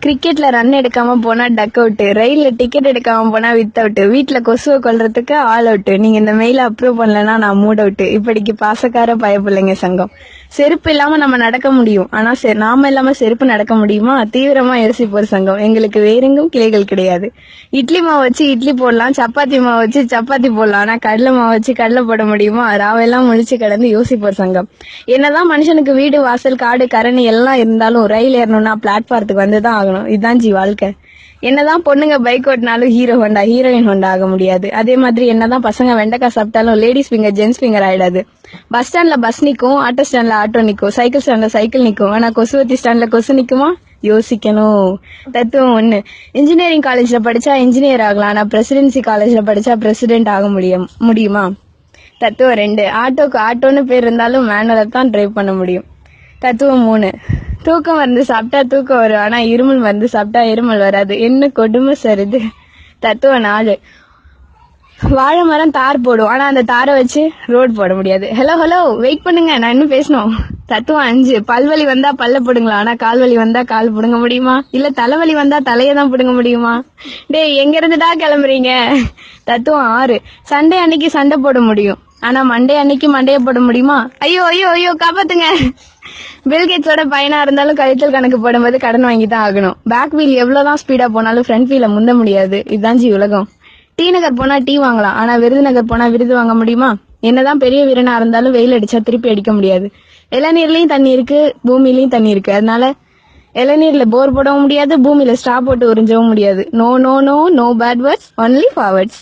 கிரிக்கெட்ல ரன் எடுக்காம போனா டக் அவுட், ரயில்ல டிக்கெட் எடுக்காம போனா வித் அவுட், வீட்டுல கொசுவை கொல்றதுக்கு ஆல் அவுட், நீங்க இந்த மெயில அப்ரூவ் பண்ணலன்னா நான் மூட் அவுட். இப்படிக்கு பாசக்கார பயப்பிள்ளைங்க சங்கம். செருப்பு இல்லாம நம்ம நடக்க முடியும், ஆனா நாம இல்லாம செருப்பு நடக்க முடியுமா? தீவிரமா யோசிப்போர் சங்கம். எங்களுக்கு வேறெங்கும் கிளைகள் கிடையாது. இட்லி மாவு வச்சு இட்லி போடலாம், சப்பாத்தி மாவு வச்சு சப்பாத்தி போடலாம், ஆனா கடலை மாவு வச்சு கடலை போட முடியுமா? ராவெல்லாம் முழிச்சு கிடந்து யோசிப்போர் சங்கம். என்னதான் மனுஷனுக்கு வீடு வாசல் காடு கரணி எல்லாம் இருந்தாலும் ரயில் ஏறணும்னா பிளாட்பாரத்துக்கு வந்துதான் ஆகணும். இதுதான் வாழ்க்கை. என்னதான் பொண்ணுங்க பைக் ஓட்டினாலும் ஹீரோ ஹோண்டா ஹீரோயின் ஹோண்டா ஆக முடியாது. அதே மாதிரி என்னதான் பசங்க வெண்டைக்காய் சாப்பிட்டாலும் லேடிஸ் ஃபிங்கர் ஜென்ஸ் ஃபிங்கர் ஆயிடாது. பஸ் ஸ்டாண்ட்ல பஸ் நிக்கும், ஆட்டோ ஸ்டாண்ட்ல ஆட்டோ நிக்கும், சைக்கிள் ஸ்டாண்ட்ல சைக்கிள் நிக்கும், ஆனா கொசுவத்தி ஸ்டாண்ட்ல கொசு நிக்குமா? யோசிக்கணும். தத்துவம் ஒண்ணு. இன்ஜினியரிங் காலேஜ்ல படிச்சா இன்ஜினியர் ஆகலாம், ஆனா பிரசிடென்சி காலேஜ்ல படிச்சா பிரசிடென்ட் ஆக முடியுமா? தத்துவம் 2. ஆட்டோக்கு ஆட்டோன்னு பேர் இருந்தாலும் மேனுவலை தான் டிரைவ் பண்ண முடியும். தத்துவம் 3. தூக்கம் மருந்து சாப்பிட்டா தூக்கம் வரும், ஆனா இருமல் மருந்து சாப்பிட்டா இருமல் வராது. என்ன கொடுமை சார் இது. தத்துவம் 4. வாழை மரம் தார் போடும், ஆனா அந்த தாரை வச்சு ரோடு போட முடியாது. ஹலோ வெயிட் பண்ணுங்க, நான் இன்னும் பேசணும். தத்துவம் 5. பல்வலி வந்தா பல்ல போடுங்களா, ஆனா கால்வலி வந்தா கால் புடுங்க முடியுமா? இல்ல தலைவலி வந்தா தலையை தான் புடுங்க முடியுமா? டேய் எங்க இருந்துடா கிளம்புறீங்க? தத்துவம் 6. சண்டே அன்னைக்கு சண்டை போட முடியும், ஆனா மண்டே அன்னைக்கு மண்டைய போட முடியுமா? ஐயோ ஐயோ ஐயோ காப்பாத்துங்க. பில்கேட்ஸோட பையனா இருந்தாலும் கழித்தல் கணக்கு போடும்போது கடன் வாங்கி தான் ஆகணும். பேக் வீல் எவ்வளவுதான் ஸ்பீடா போனாலும் ஃப்ரண்ட் வீல முந்த முடியாது. இதுதான் உலகம். டி நகர் போனா டீ வாங்கலாம், ஆனா விருதுநகர் போனா விருது வாங்க முடியுமா? என்னதான் பெரிய வீரனா இருந்தாலும் வெயில் அடிச்சா திருப்பி அடிக்க முடியாது. இளநீர்லயும் தண்ணி இருக்கு, பூமியிலயும் தண்ணி இருக்கு. அதனால இளநீர்ல போர் போடவும் முடியாது, பூமியில ஸ்ட்ரா போட்டு உறிஞ்சவும் முடியாது. No no no no bad words, only forwards.